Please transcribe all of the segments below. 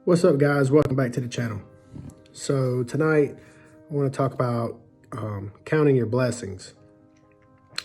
What's up, guys? Welcome back to the channel. So tonight I want to talk about counting your blessings.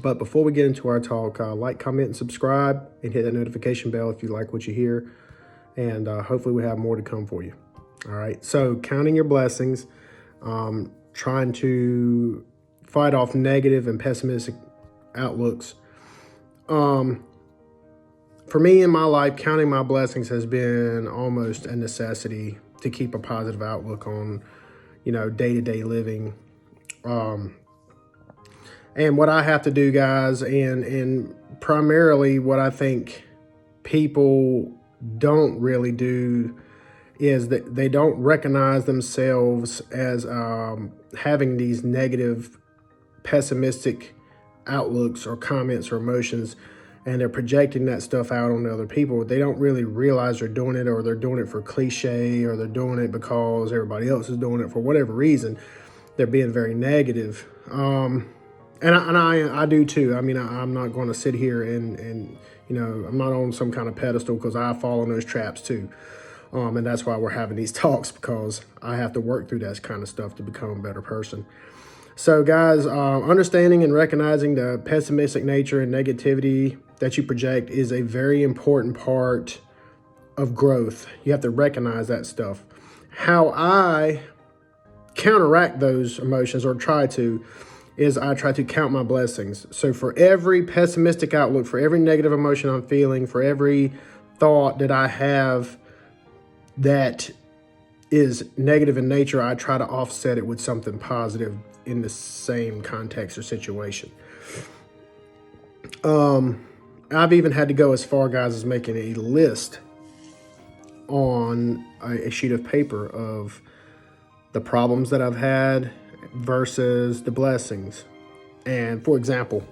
But before we get into our talk, like, comment, and subscribe, and hit that notification bell if you like what you hear. And hopefully we have more to come for you. All right. So counting your blessings, trying to fight off negative and pessimistic outlooks. For me in my life, counting my blessings has been almost a necessity to keep a positive outlook on, day-to-day living. And what I have to do, guys, and primarily what I think people don't really do is that they don't recognize themselves as having these negative, pessimistic outlooks or comments or emotions, and they're projecting that stuff out on other people. They don't really realize they're doing it, or they're doing it for cliche, or they're doing it because everybody else is doing it for whatever reason. They're being very negative. And I do too. I mean, I'm not going to sit here and I'm not on some kind of pedestal, because I fall in those traps too. And that's why we're having these talks, because I have to work through that kind of stuff to become a better person. So guys, understanding and recognizing the pessimistic nature and negativity that you project is a very important part of growth. You have to recognize that stuff. How I counteract those emotions, or try to, is I try to count my blessings. So for every pessimistic outlook, for every negative emotion I'm feeling, for every thought that I have that is negative in nature, I try to offset it with something positive in the same context or situation. I've even had to go as far, guys, as making a list on a sheet of paper of the problems that I've had versus the blessings. And for example,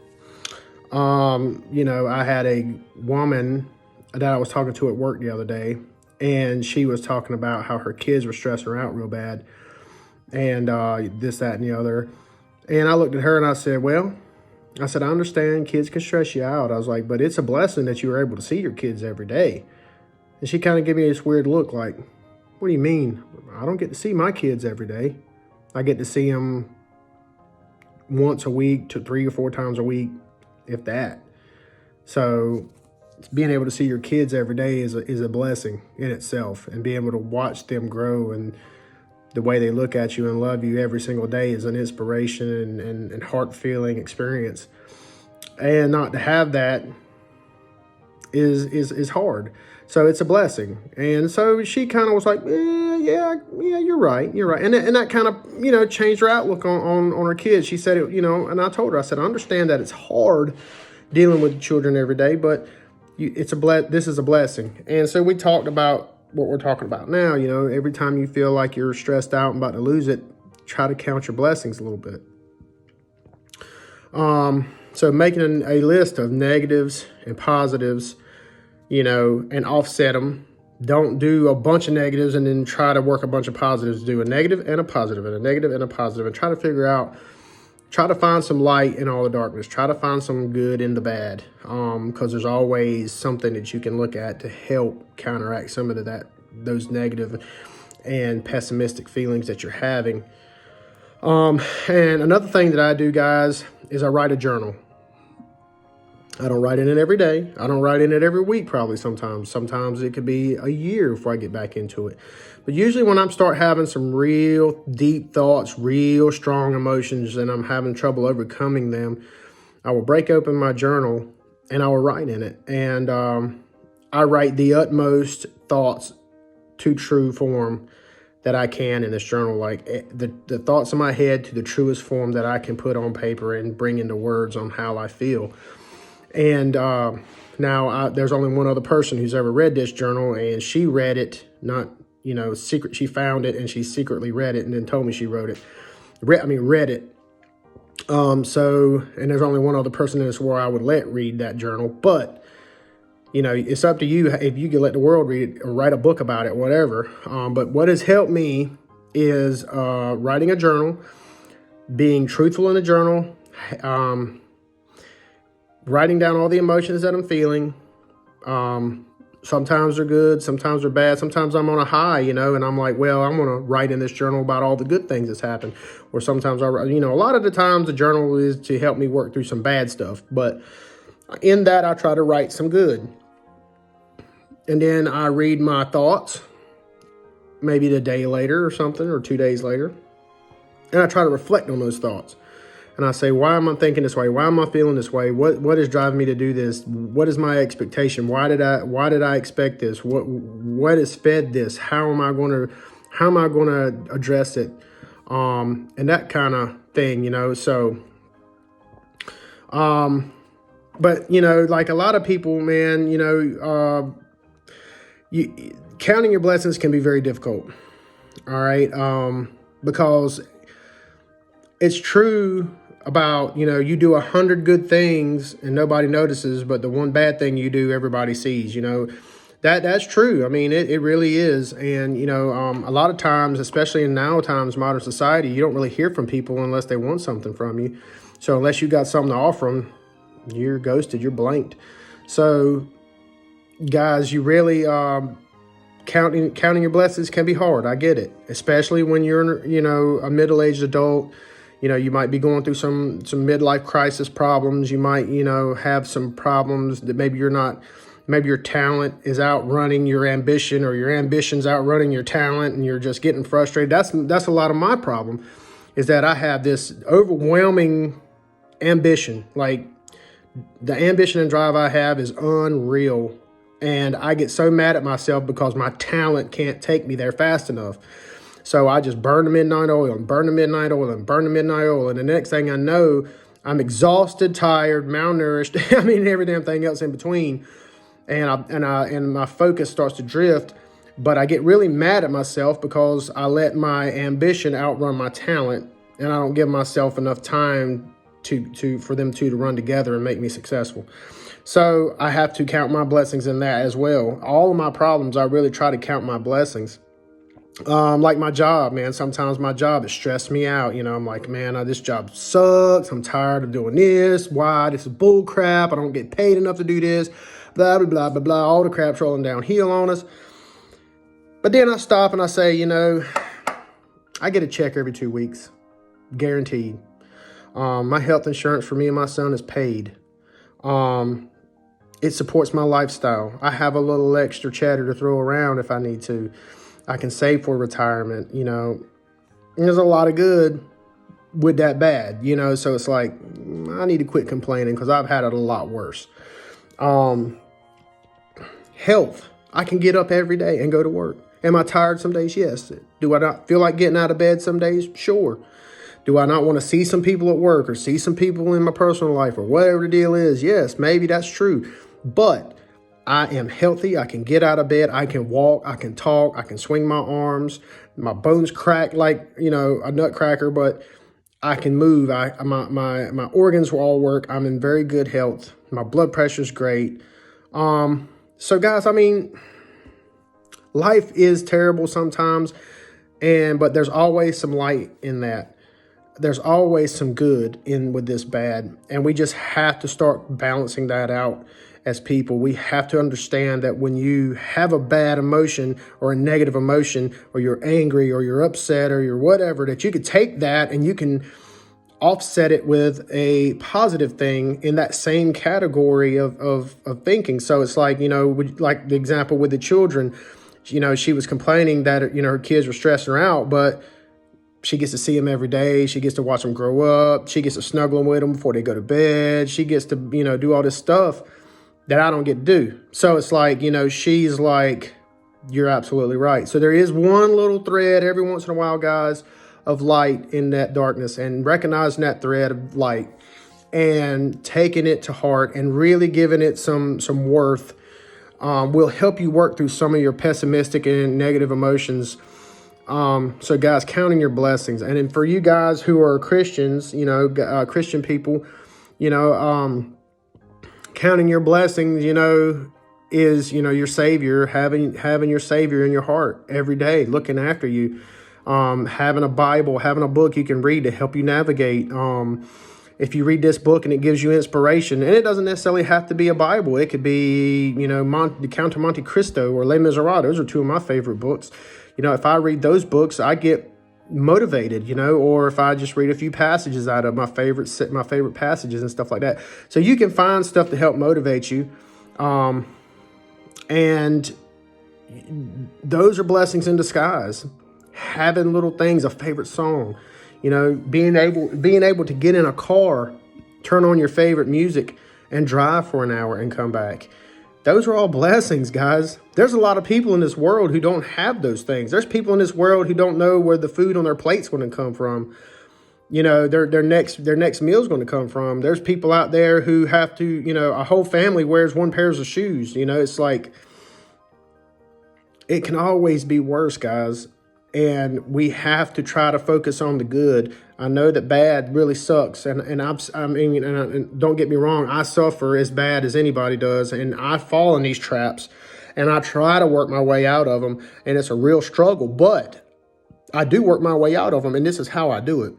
I had a woman that I was talking to at work the other day, and she was talking about how her kids were stressing her out real bad, and this, that, and the other. And I looked at her and I said, I understand kids can stress you out. I was like, but it's a blessing that you were able to see your kids every day. And she kind of gave me this weird look like, what do you mean? I don't get to see my kids every day. I get to see them once a week to 3 or 4 times a week, if that. So being able to see your kids every day is a blessing in itself, and being able to watch them grow, and the way they look at you and love you every single day is an inspiration and heart-feeling experience. And not to have that is hard. So it's a blessing. And so she kind of was like, yeah, you're right. And that kind of, changed her outlook on her kids. She said, and I told her, I said, I understand that it's hard dealing with children every day, but this is a blessing. And so we talked about what we're talking about now. Every time you feel like you're stressed out and about to lose it, try to count your blessings a little bit. So making a list of negatives and positives, and offset them. Don't do a bunch of negatives and then try to work a bunch of positives. Do a negative and a positive and a negative and a positive, and try to find some light in all the darkness. Try to find some good in the bad, because there's always something that you can look at to help counteract some of those negative and pessimistic feelings that you're having. And another thing that I do, guys, is I write a journal. I don't write in it every day. I don't write in it every week, probably sometimes. Sometimes it could be a year before I get back into it. But usually when I start having some real deep thoughts, real strong emotions, and I'm having trouble overcoming them, I will break open my journal and I will write in it. And I write the utmost thoughts to true form that I can in this journal, like the thoughts in my head to the truest form that I can put on paper and bring into words on how I feel. And now there's only one other person who's ever read this journal, and she read it, not, secret. She found it and she secretly read it and then told me she wrote it. Read it. And there's only one other person in this world I would let read that journal. But, it's up to you if you can let the world read it or write a book about it, whatever. But what has helped me is writing a journal, being truthful in the journal, writing down all the emotions that I'm feeling, Sometimes they're good, sometimes they're bad. Sometimes I'm on a high, and I'm like, well, I'm going to write in this journal about all the good things that's happened. Or sometimes I write, a lot of the times the journal is to help me work through some bad stuff. But in that, I try to write some good. And then I read my thoughts, maybe a day later or something, or 2 days later. And I try to reflect on those thoughts. And I say, why am I thinking this way? Why am I feeling this way? What is driving me to do this? What is my expectation? Why did I expect this? What is fed this? How am I going to address it? And that kind of thing, So, but like a lot of people, man, counting your blessings can be very difficult. All right, because it's true about, you do 100 good things and nobody notices, but the one bad thing you do, everybody sees, that's true. I mean, it really is. And, a lot of times, especially in now times, modern society, you don't really hear from people unless they want something from you. So unless you got something to offer them, you're ghosted, you're blanked. So guys, you really, counting your blessings can be hard. I get it, especially when you're, a middle-aged adult. You might be going through some midlife crisis problems. You might, have some problems that maybe your talent is outrunning your ambition, or your ambition's outrunning your talent, and you're just getting frustrated. That's a lot of my problem, is that I have this overwhelming ambition. Like, the ambition and drive I have is unreal. And I get so mad at myself because my talent can't take me there fast enough. So I just burn the midnight oil and burn the midnight oil and burn the midnight oil. And the next thing I know, I'm exhausted, tired, malnourished. I mean, every damn thing else in between. And my focus starts to drift. But I get really mad at myself because I let my ambition outrun my talent. And I don't give myself enough time for them to run together and make me successful. So I have to count my blessings in that as well. All of my problems, I really try to count my blessings. Like my job, man. Sometimes my job has stressed me out. I'm like, man, this job sucks. I'm tired of doing this. Why? This is bull crap. I don't get paid enough to do this. Blah, blah, blah, blah, blah. All the crap's rolling downhill on us. But then I stop and I say, I get a check every 2 weeks. Guaranteed. My health insurance for me and my son is paid. It supports my lifestyle. I have a little extra cheddar to throw around if I need to. I can save for retirement, There's a lot of good with that bad, So it's like, I need to quit complaining because I've had it a lot worse. Health. I can get up every day and go to work. Am I tired some days? Yes. Do I not feel like getting out of bed some days? Sure. Do I not want to see some people at work or see some people in my personal life or whatever the deal is? Yes, maybe that's true. But I am healthy. I can get out of bed. I can walk. I can talk. I can swing my arms. My bones crack like, a nutcracker, but I can move. My organs will all work. I'm in very good health. My blood pressure is great. So guys, I mean, life is terrible sometimes, but there's always some light in that. There's always some good in with this bad, and we just have to start balancing that out as people. We have to understand that when you have a bad emotion or a negative emotion, or you're angry or you're upset or you're whatever, that you could take that and you can offset it with a positive thing in that same category of thinking. So it's like, like the example with the children, she was complaining that, her kids were stressing her out, but she gets to see them every day. She gets to watch them grow up. She gets to snuggle with them before they go to bed. She gets to, do all this stuff that I don't get to do. So it's like, she's like, you're absolutely right. So there is one little thread every once in a while, guys, of light in that darkness, and recognizing that thread of light and taking it to heart and really giving it some worth will help you work through some of your pessimistic and negative emotions. So guys, counting your blessings. And then for you guys who are Christians, Christian people, counting your blessings, is, your Savior, having your Savior in your heart every day, looking after you, having a Bible, having a book you can read to help you navigate, if you read this book and it gives you inspiration, and it doesn't necessarily have to be a Bible. It could be, the Count of Monte Cristo or Les Miserables. Those are two of my favorite books. If I read those books, I get motivated, or if I just read a few passages out of my favorite passages and stuff like that. So you can find stuff to help motivate you. And those are blessings in disguise. Having little things, a favorite song, being able to get in a car, turn on your favorite music and drive for an hour and come back. Those are all blessings, guys. There's a lot of people in this world who don't have those things. There's people in this world who don't know where the food on their plate's going to come from. Their next meal is going to come from. There's people out there who have to, a whole family wears one pair of shoes. It's like, it can always be worse, guys. And we have to try to focus on the good. I know that bad really sucks. And don't get me wrong, I suffer as bad as anybody does. And I fall in these traps and I try to work my way out of them. And it's a real struggle, but I do work my way out of them. And this is how I do it.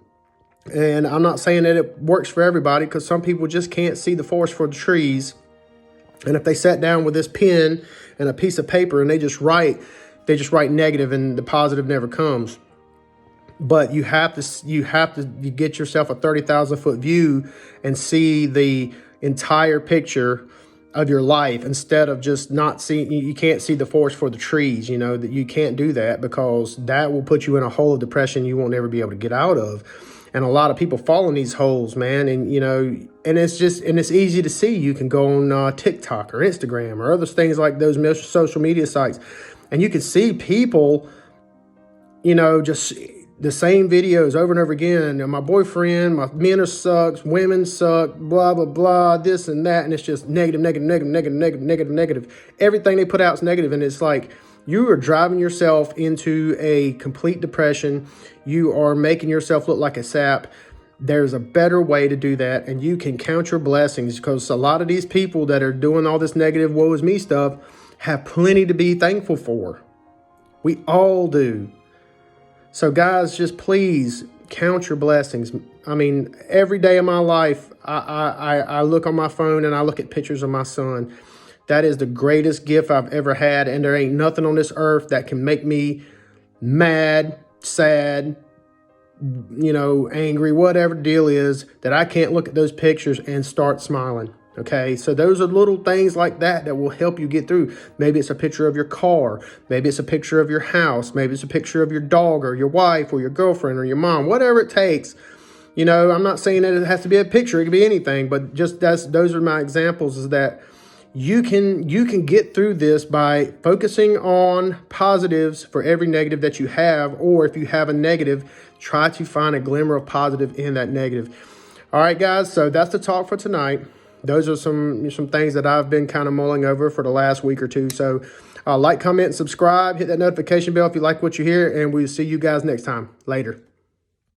And I'm not saying that it works for everybody, because some people just can't see the forest for the trees. And if they sat down with this pen and a piece of paper and they just write negative and the positive never comes. But you have to get yourself a 30,000 foot view and see the entire picture of your life, instead of just not seeing. You can't see the forest for the trees. That you can't do that, because that will put you in a hole of depression you won't ever be able to get out of. And a lot of people fall in these holes, man. And, and it's easy to see. You can go on TikTok or Instagram or other things like those social media sites, and you can see people, just the same videos over and over again. And my boyfriend, my men sucks, women suck, blah, blah, blah, this and that. And it's just negative, negative, negative, negative, negative, negative, negative. Everything they put out is negative. And it's like, you are driving yourself into a complete depression. You are making yourself look like a sap. There's a better way to do that. And you can count your blessings, because a lot of these people that are doing all this negative woe is me stuff have plenty to be thankful for. We all do. So guys, just please count your blessings. Every day of my life, I look on my phone and I look at pictures of my son. That is the greatest gift I've ever had. And there ain't nothing on this earth that can make me mad, sad, angry, whatever the deal is, that I can't look at those pictures and start smiling. Okay, so those are little things like that will help you get through. Maybe it's a picture of your car. Maybe it's a picture of your house. Maybe it's a picture of your dog or your wife or your girlfriend or your mom, whatever it takes. I'm not saying that it has to be a picture. It could be anything, but just those are my examples, is that you can get through this by focusing on positives for every negative that you have, or if you have a negative, try to find a glimmer of positive in that negative. All right, guys, so that's the talk for tonight. Those are some things that I've been kind of mulling over for the last week or two. So like, comment, and subscribe. Hit that notification bell if you like what you hear, and we'll see you guys next time. Later.